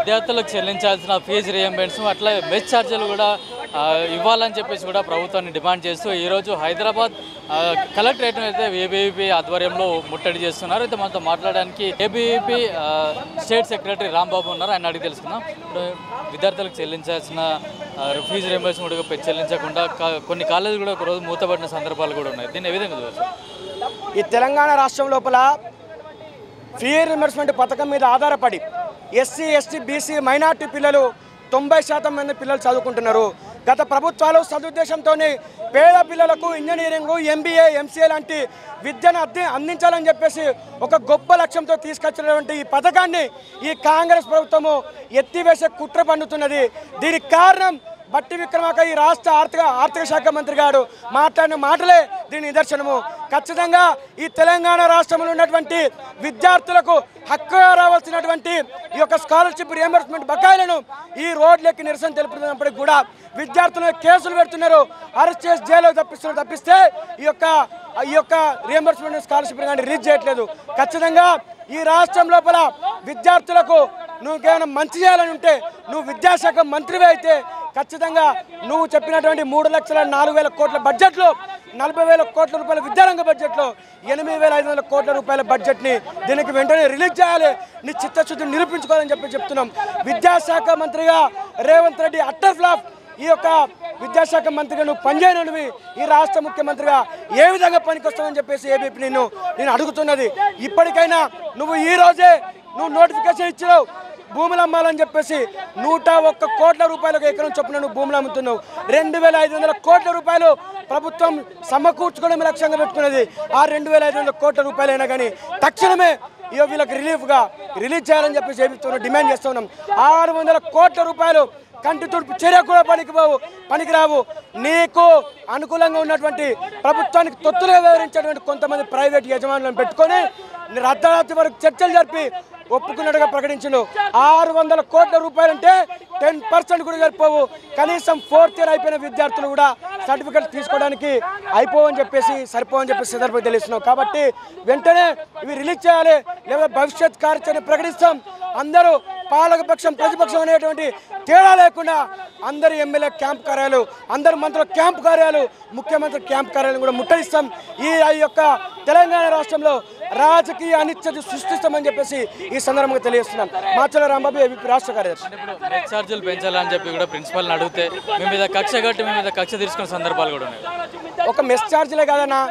విద్యార్థులకు చెల్లించాల్సిన fee reimbursement అట్లా మెస్ ఛార్జీలు కూడా ఇవ్వాలని చెప్పేసి కూడా ప్రభుత్వాన్ని డిమాండ్ చేస్తూ ఈరోజు హైదరాబాద్ కలెక్టరేట్ అయితే ఏబీవీపీ ఆధ్వర్యంలో ముట్టడి చేస్తున్నారు. అయితే మనతో మాట్లాడడానికి ఏబీవీపీ స్టేట్ సెక్రటరీ రాంబాబు ఉన్నారు. ఆయన అడిగి తెలుసుకుందాం. ఇప్పుడు విద్యార్థులకు చెల్లించాల్సిన ఫీజు రియంబర్స్మెంట్ కూడా చెల్లించకుండా కొన్ని కాలేజీలు కూడా ఒకరోజు మూతపడిన సందర్భాలు కూడా ఉన్నాయి. దీన్ని ఏ విధంగా చూడవచ్చు? ఈ తెలంగాణ రాష్ట్రం లోపల ఫీ రియంబర్స్మెంట్ పథకం మీద ఆధారపడి ఎస్సీ ఎస్టీ బీసీ మైనార్టీ పిల్లలు 90% మంది పిల్లలు చదువుకుంటున్నారు. గత ప్రభుత్వాలు సదుద్దేశంతో పేద పిల్లలకు ఇంజనీరింగ్ ఎంబీఏ ఎంసీఏ లాంటి విద్యను అందించాలని చెప్పేసి ఒక గొప్ప లక్ష్యంతో తీసుకొచ్చినటువంటి ఈ పథకాన్ని ఈ కాంగ్రెస్ ప్రభుత్వము ఎత్తివేసే కుట్ర పన్నుతున్నది. దీనికి కారణం బట్టి విక్రమార్క ఈ రాష్ట్ర ఆర్థిక శాఖ మంత్రి గారు మాట్లాడిన మాటలే దీని నిదర్శనము. ఖచ్చితంగా ఈ తెలంగాణ రాష్ట్రంలో ఉన్నటువంటి విద్యార్థులకు హక్కుగా రావాల్సినటువంటి ఈ యొక్క స్కాలర్షిప్ రియంబర్స్మెంట్ బకాయిలను ఈ రోడ్లెక్కి నిరసన తెలుపుతున్నప్పటికీ కూడా విద్యార్థులను కేసులు పెడుతున్నారు, అరెస్ట్ చేసి జైలు తప్పిస్తే ఈ యొక్క రియంబర్స్మెంట్ స్కాలర్షిప్ కానీ రిలీజ్ చేయట్లేదు. ఖచ్చితంగా ఈ రాష్ట్రం లోపల విద్యార్థులకు నువ్వేమైనా మంచి చేయాలని ఉంటే నువ్వు విద్యాశాఖ మంత్రివే అయితే ఖచ్చితంగా నువ్వు చెప్పినటువంటి 3,04,000 కోట్ల బడ్జెట్లో 40,000 కోట్ల రూపాయల విద్యారంగ బడ్జెట్లో 8,500 కోట్ల రూపాయల బడ్జెట్ని దీనికి వెంటనే రిలీజ్ చేయాలి, నీ చిత్తశుద్ధిని నిరూపించుకోవాలని చెప్తున్నాం. విద్యాశాఖ మంత్రిగా రేవంత్ రెడ్డి అట్టర్ ఫ్లాప్. ఈ యొక్క విద్యాశాఖ మంత్రిగా నువ్వు పనిచేయనివి ఈ రాష్ట్ర ముఖ్యమంత్రిగా ఏ విధంగా పనికొస్తావని చెప్పేసి ఏబీపీ నేను అడుగుతున్నది. ఇప్పటికైనా నువ్వు ఈ రోజే నోటిఫికేషన్ ఇచ్చినావు భూములు అమ్మాలని చెప్పేసి 101 కోట్ల రూపాయలకు ఎకరం చొప్పున నువ్వు భూములు అమ్ముతున్నావు. 2,500 కోట్ల రూపాయలు ప్రభుత్వం సమకూర్చుకోవడం లక్ష్యంగా పెట్టుకున్నది. ఆ 2,500 కోట్ల రూపాయలైనా కానీ తక్షణమే వీళ్ళకి రిలీజ్ చేయాలని చెప్పేసి ఏబీపీ డిమాండ్ చేస్తూ ఉన్నాం. 600 కోట్ల రూపాయలు కంటి తుడుపు చర్య కూడా పనికిరావు. నీకు అనుకూలంగా ఉన్నటువంటి ప్రభుత్వానికి తొత్తులుగా వివరించేటువంటి కొంతమంది ప్రైవేట్ యజమానులను పెట్టుకొని అర్ధరాత్రి వరకు చర్చలు జరిపి ఒప్పుకున్నట్టుగా ప్రకటించను. 600 కోట్ల రూపాయలంటే 10% కూడా సరిపోవు. కనీసం 4th ఇయర్ అయిపోయిన విద్యార్థులు కూడా సర్టిఫికెట్ తీసుకోవడానికి అయిపోవని చెప్పేసి సందర్భంగా తెలుస్తున్నాం. కాబట్టి వెంటనే ఇవి రిలీజ్ చేయాలి, లేదా భవిష్యత్ కార్యాచరణ ప్రకటిస్తాం. అందరూ పాలకపక్షం ప్రతిపక్షం అనేటువంటి తేడా లేకుండా అందరు ఎమ్మెల్యే క్యాంప్ కార్యాలు, అందరు మంత్రుల క్యాంప్ కార్యాలు, ముఖ్యమంత్రి క్యాంప్ కార్యాలను కూడా ముట్టడిస్తాం. ఈ యొక్క తెలంగాణ రాష్ట్రంలో రాజకీయ అనిశ్చితి సృష్టిస్తామని చెప్పేసి ఈ సందర్భంగా తెలియజేస్తున్నాం. మాచల రాంబాబు ఏబీపీ రాష్ట్ర కార్యదర్శి. మెస్ ఛార్జీలు పెంచాలని చెప్పి కూడా ప్రిన్సిపల్ని అడిగితే మీ మీద కక్ష తీసుకున్న సందర్భాలు కూడా ఉన్నాయి. ఒక మెస్ ఛార్జీలే కాదన్నా,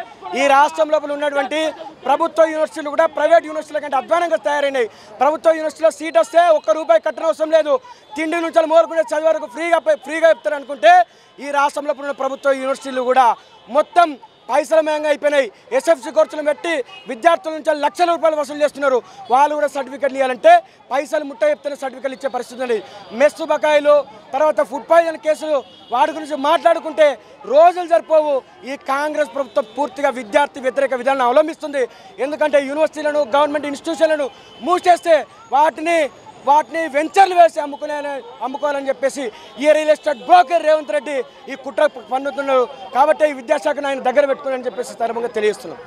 ఈ రాష్ట్రం లోపల ఉన్నటువంటి ప్రభుత్వ యూనివర్సిటీలు కూడా ప్రైవేట్ యూనివర్సిటీల కంటే అధ్వానంగా తయారైనాయి. ప్రభుత్వ యూనివర్సిటీలో సీట్ వస్తే ₹1 కట్టనవసరం లేదు, తిండి నుంచి మోరుకునే చదివే వరకు ఫ్రీగా చెప్తారు అనుకుంటే ఈ రాష్ట్రం లోపల ఉన్న ప్రభుత్వ యూనివర్సిటీలు కూడా మొత్తం పైసలమయంగా అయిపోయినాయి. ఎస్ఎఫ్సి కోర్సులు పెట్టి విద్యార్థుల నుంచి లక్షల రూపాయలు వసూలు చేస్తున్నారు. వాళ్ళు కూడా సర్టిఫికెట్లు ఇవ్వాలంటే పైసలు ముట్ట చెప్తేనే సర్టిఫికెట్లు ఇచ్చే పరిస్థితి ఉంది. మెస్సు బకాయిలు, తర్వాత ఫుడ్ పాయిజన్ కేసులు, వాటి గురించి మాట్లాడుకుంటే రోజులు సరిపోవు. ఈ కాంగ్రెస్ ప్రభుత్వం పూర్తిగా విద్యార్థి వ్యతిరేక విధానాన్ని అవలంబిస్తుంది. ఎందుకంటే యూనివర్సిటీలను, గవర్నమెంట్ ఇన్స్టిట్యూషన్లను మూసేస్తే వాటిని వెంచర్లు వేసి అమ్ముకోవాలని చెప్పేసి ఈ real estate broker Revanth Reddy ఈ కుట్ర పన్నుతున్నారు. కాబట్టి ఈ విద్యాశాఖను ఆయన దగ్గర పెట్టుకోవాలని చెప్పేసి తరముగా తెలియజేస్తున్నాం.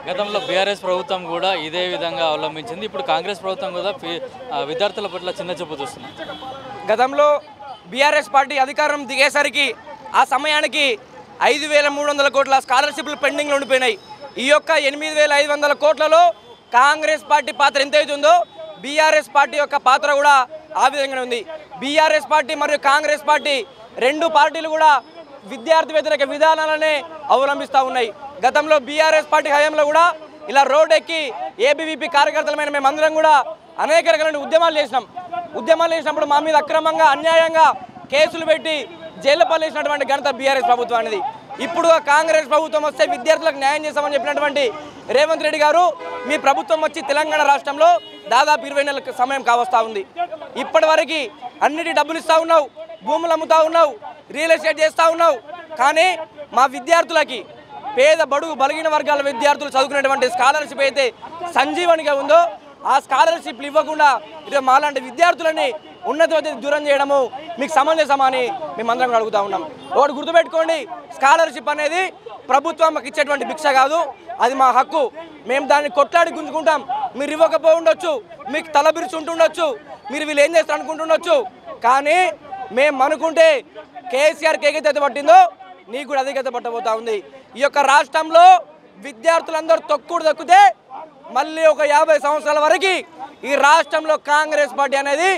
గతంలో బీఆర్ఎస్ ప్రభుత్వం కూడా ఇదే విధంగా అవలంబించింది. ఇప్పుడు కాంగ్రెస్ ప్రభుత్వం కూడా విద్యార్థుల పట్ల చిన్న చూపు చూస్తుంది. గతంలో బీఆర్ఎస్ పార్టీ అధికారం దిగేసరికి ఆ సమయానికి 5,300 కోట్ల స్కాలర్షిప్లు పెండింగ్లో ఉండిపోయినాయి. ఈ యొక్క 8,500 కోట్లలో కాంగ్రెస్ పార్టీ పాత్ర ఎంత అవుతుందో బీఆర్ఎస్ పార్టీ యొక్క పాత్ర కూడా ఆ విధంగానే ఉంది. బీఆర్ఎస్ పార్టీ మరియు కాంగ్రెస్ పార్టీ రెండు పార్టీలు కూడా విద్యార్థి వ్యతిరేక విధానాలనే అవలంబిస్తూ ఉన్నాయి. గతంలో బీఆర్ఎస్ పార్టీ హయాంలో కూడా ఇలా రోడ్ ఎక్కి ఏబీవీపీ కార్యకర్తలమైన మేమందరం కూడా అనేక రకాల ఉద్యమాలు చేసినప్పుడు మా మీద అక్రమంగా అన్యాయంగా కేసులు పెట్టి జైలు పాలేసినటువంటి ఘనత బీఆర్ఎస్ ప్రభుత్వం అనేది. ఇప్పుడు కాంగ్రెస్ ప్రభుత్వం వస్తే విద్యార్థులకు న్యాయం చేస్తామని చెప్పినటువంటి రేవంత్ రెడ్డి గారు మీ ప్రభుత్వం వచ్చి తెలంగాణ రాష్ట్రంలో దాదాపు 20 నెలల సమయం కావస్తూ ఉంది. ఇప్పటి వరకు అన్నిటి డబ్బులు ఇస్తూ ఉన్నావు, భూములు అమ్ముతూ ఉన్నావు, రియల్ ఎస్టేట్ చేస్తూ ఉన్నావు. కానీ మా విద్యార్థులకి పేద బడుగు బలహీన వర్గాల విద్యార్థులు చదువుకునేటువంటి స్కాలర్షిప్ అయితే సంజీవనిగా ఉందో ఆ స్కాలర్షిప్లు ఇవ్వకుండా ఇది మాలాంటి విద్యార్థులని ఉన్నత దూరం చేయడము మీకు సమంజసమా అని మేమందరం అడుగుతూ ఉన్నాం. ఒకటి గుర్తుపెట్టుకోండి, స్కాలర్షిప్ అనేది ప్రభుత్వం మాకు ఇచ్చేటువంటి భిక్ష కాదు, అది మా హక్కు. మేము దాన్ని కొట్లాడి గుంజుకుంటాం. మీరు ఇవ్వకపో ఉండొచ్చు, మీకు తల బిరుచుంటుండొచ్చు, మీరు వీళ్ళు ఏం చేస్తారు అనుకుంటుండొచ్చు. కానీ మేము అనుకుంటే కేసీఆర్కి ఏ గతి పట్టిందో నీకు కూడా అదే గతి పట్టబోతా ఉంది. ఈ యొక్క రాష్ట్రంలో విద్యార్థులందరూ తొక్కుడు తొక్కితే మళ్ళీ ఒక 50 సంవత్సరాల వరకు ఈ రాష్ట్రంలో కాంగ్రెస్ పార్టీ అనేది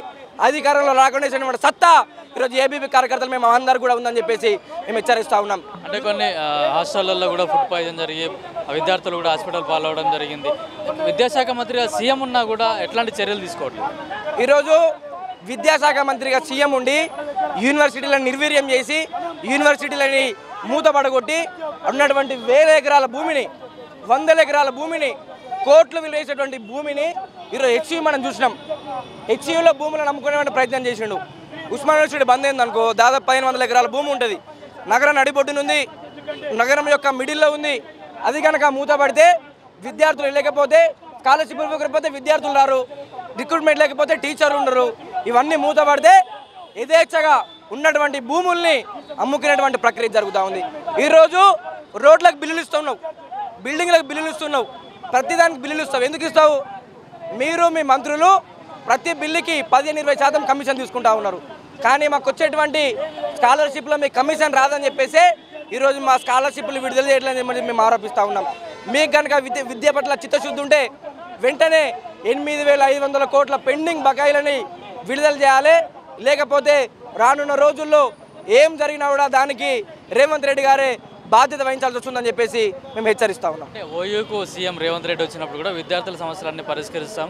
అధికారంలో రాకుండా సత్తా ఈరోజు ఏబీపీ కార్యకర్తలు మేము అందరూ కూడా ఉందని చెప్పేసి మేము హెచ్చరిస్తూ ఉన్నాం. అంటే కొన్ని హాస్టళ్లలో కూడా ఫుడ్ పాయిజన్ జరిగి విద్యార్థులు కూడా హాస్పిటల్ పాలవడం జరిగింది. విద్యాశాఖ మంత్రిగా సీఎం ఉన్నా కూడా ఎట్లాంటి చర్యలు తీసుకోవట్లేదు. ఈరోజు విద్యాశాఖ మంత్రిగా సీఎం ఉండి యూనివర్సిటీలను నిర్వీర్యం చేసి యూనివర్సిటీలని మూతపడగొట్టి ఉన్నటువంటి వేల ఎకరాల భూమిని, వందల ఎకరాల భూమిని, కోట్లు విలువేసేటువంటి భూమిని ఈరోజు హెచ్యూ మనం చూసినాం. హెచ్యూలో భూములను నమ్ముకునే ప్రయత్నం చేసిండు. ఉస్మాన్ యూనివర్సిటీ బంద్ అయిందనుకో దాదాపు 1500 ఎకరాల భూమి ఉంటుంది. నగరం నడిబొడ్డునుంది, నగరం యొక్క మిడిల్లో ఉంది. అది కనుక మూతపడితే విద్యార్థులు లేకపోతే స్కాలర్షిప్ ఇవ్వకపోతే విద్యార్థులు రారు, రిక్రూట్మెంట్ లేకపోతే టీచర్లు ఉండరు. ఇవన్నీ మూతపడితే యథేచ్ఛగా ఉన్నటువంటి భూముల్ని అమ్ముకునేటువంటి ప్రక్రియ జరుగుతూ ఉంది. ఈరోజు రోడ్లకు బిల్లులు ఇస్తున్నావు, బిల్డింగ్లకు బిల్లులు ఇస్తున్నావు, ప్రతిదానికి బిల్లులు ఇస్తావు. ఎందుకు ఇస్తావు? మీరు మీ మంత్రులు ప్రతి బిల్లుకి 15-20% కమిషన్ తీసుకుంటా ఉన్నారు. కానీ మాకు వచ్చేటువంటి స్కాలర్షిప్లో మీ కమిషన్ రాదని చెప్పేసి ఈరోజు మా స్కాలర్షిప్లు విడుదల చేయట్లేదని మేము ఆరోపిస్తూ ఉన్నాం. మీకు కనుక విద్య పట్ల చిత్తశుద్ధి ఉంటే వెంటనే 8,500 కోట్ల పెండింగ్ బకాయిలని విడుదల చేయాలి. లేకపోతే రానున్న రోజుల్లో ఏం జరిగినా కూడా దానికి రేవంత్ రెడ్డి గారే బాధ్యత వహించాల్సి వస్తుందని చెప్పేసి మేము హెచ్చరిస్తూ ఉన్నాం. అంటే ఓయూకు సీఎం రేవంత్ రెడ్డి వచ్చినప్పుడు కూడా విద్యార్థుల సమస్యలన్నీ పరిష్కరిస్తాం,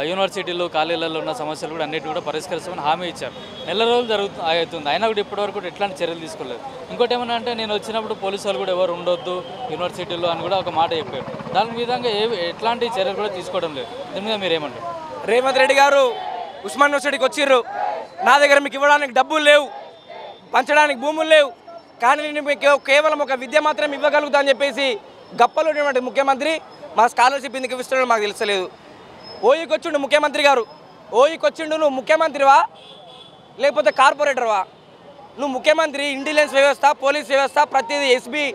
యూనివర్సిటీలు కాలేజీలలో ఉన్న సమస్యలు కూడా అన్నిటి కూడా పరిష్కరిస్తామని హామీ ఇచ్చారు. నెల రోజులు అవుతుంది, అయినా కూడా ఇప్పటివరకు ఎట్లాంటి చర్యలు తీసుకోలేదు. ఇంకోటి ఏమన్నా అంటే నేను వచ్చినప్పుడు పోలీసు వాళ్ళు కూడా ఎవరు ఉండొద్దు యూనివర్సిటీలో అని కూడా ఒక మాట చెప్పారు. దాని విధంగా ఎట్లాంటి చర్యలు కూడా తీసుకోవడం లేదు. దీని మీద మీరు ఏమంటారు? రేవంత్ రెడ్డి గారు ఉస్మాన్ యూనివర్సిటీకి వచ్చిర్రు, నా దగ్గర మీకు ఇవ్వడానికి డబ్బులు లేవు, పంచడానికి భూములు లేవు, కానీ నేను మీకు కేవలం ఒక విద్య మాత్రం ఇవ్వగలుగుతా అని చెప్పేసి గప్పలు ఉన్నటువంటి ముఖ్యమంత్రి మా స్కాలర్షిప్ ఎందుకు ఇస్తున్నాడో మాకు తెలుసలేదు. ఓయికి వచ్చిండు ముఖ్యమంత్రి గారు, ఓయికి వచ్చిండు. నువ్వు ముఖ్యమంత్రివా లేకపోతే కార్పొరేటర్వా? నువ్వు ముఖ్యమంత్రి, ఇంటెలిజెన్స్ వ్యవస్థ, పోలీస్ వ్యవస్థ, ప్రతిదీ ఎస్బీ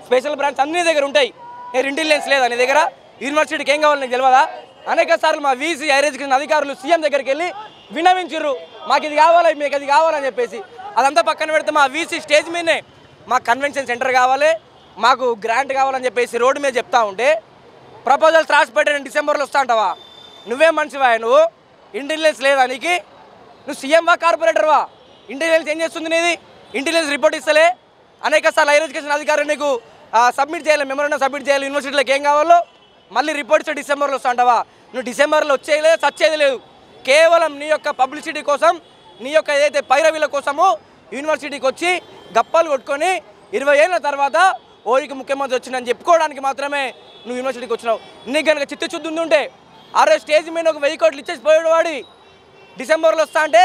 స్పెషల్ బ్రాంచ్ అన్ని దగ్గర ఉంటాయి. నేను ఇంటెలిజెన్స్ లేదా నీ దగ్గర? యూనివర్సిటీకి ఏం కావాలి నీకు తెలియదా? అనేక సార్లు మా వీసీ హైయర్ ఎడ్యుకేషన్ అధికారులు సీఎం దగ్గరికి వెళ్ళి విన్నవించారు, మాకు ఇది కావాలి, మీకు అది కావాలని చెప్పేసి. అదంతా పక్కన పెడితే మా వీసీ స్టేజ్ మీదనే మాకు కన్వెన్షన్ సెంటర్ కావాలి, మాకు గ్రాంట్ కావాలని చెప్పేసి రోడ్డు మీద చెప్తా ఉంటే ప్రపోజల్స్ రాసి పెట్టాను డిసెంబర్లో వస్తా అంటావా? నువ్వేం మనిషివా? నువ్వు ఇంటెలిజెన్స్ లేదా నీకు? నువ్వు సీఎంవా కార్పొరేటర్వా? ఇంటెలిజెన్స్ ఏం చేస్తుంది నీది? ఇంటెలిజెన్స్ రిపోర్ట్ ఇస్తలే. అనేక సార్లు హైయర్ ఎడ్యుకేషన్ అధికారులు నీకు సబ్మిట్ చేయాలి, మెమోరాండం సబ్మిట్ చేయాలి, యూనివర్సిటీలకు ఏం కావాలో మళ్ళీ రిపోర్ట్ ఇస్తే డిసెంబర్లో వస్తా అంటావా? నువ్వు డిసెంబర్లో వచ్చేయలేదు, చచ్చేది లేదు. కేవలం నీ యొక్క పబ్లిసిటీ కోసం, నీ యొక్క ఏదైతే పైరవీల కోసమో యూనివర్సిటీకి వచ్చి గప్పాలు కొట్టుకొని 20 ఏళ్ళ తర్వాత ఓరికి ముఖ్యమంత్రి వచ్చిందని చెప్పుకోవడానికి మాత్రమే నువ్వు యూనివర్సిటీకి వచ్చినావు. నీకు కనుక చిత్తశుద్ధి ఉంటే ఆ రోజు స్టేజ్ మీద ఒక 1000 కోట్లు ఇచ్చేసి పోయాడు వాడి. డిసెంబర్లో వస్తా అంటే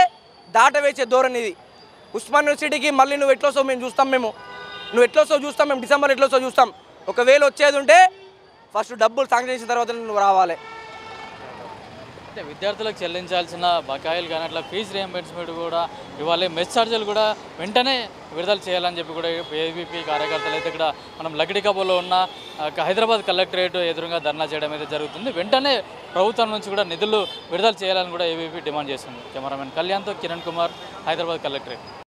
దాట వేసే ధోరణి ఇది. ఉస్మాన్ యూనివర్సిటీకి మళ్ళీ నువ్వు ఎట్లా వస్తావు మేము చూస్తాం, నువ్వు ఎట్లా వస్తావు చూస్తాం, మేము డిసెంబర్ ఎట్లా వస్తావు చూస్తాం. ఒకవేళ వచ్చేది ఉంటే ఫస్ట్ డబ్బులు శాంక్షన్ చేసిన తర్వాత నువ్వు రావాలి. అంటే విద్యార్థులకు చెల్లించాల్సిన బకాయిలు కానీ అట్లా ఫీజు రియంబర్స్మెంట్ కూడా ఇవ్వాలి, మెస్ ఛార్జీలు కూడా వెంటనే విడుదల చేయాలని చెప్పి కూడా ఏబీపీ కార్యకర్తలు అయితే ఇక్కడ మనం లకిడికబోలో ఉన్న హైదరాబాద్ కలెక్టరేట్ ఎదురుగా ధర్నా చేయడం అయితే జరుగుతుంది. వెంటనే ప్రభుత్వం నుంచి కూడా నిధులు విడుదల చేయాలని కూడా ఏబీపీ డిమాండ్ చేస్తుంది. కెమెరామెన్ కళ్యాణ్తో కిరణ్ కుమార్, హైదరాబాద్ కలెక్టరేట్.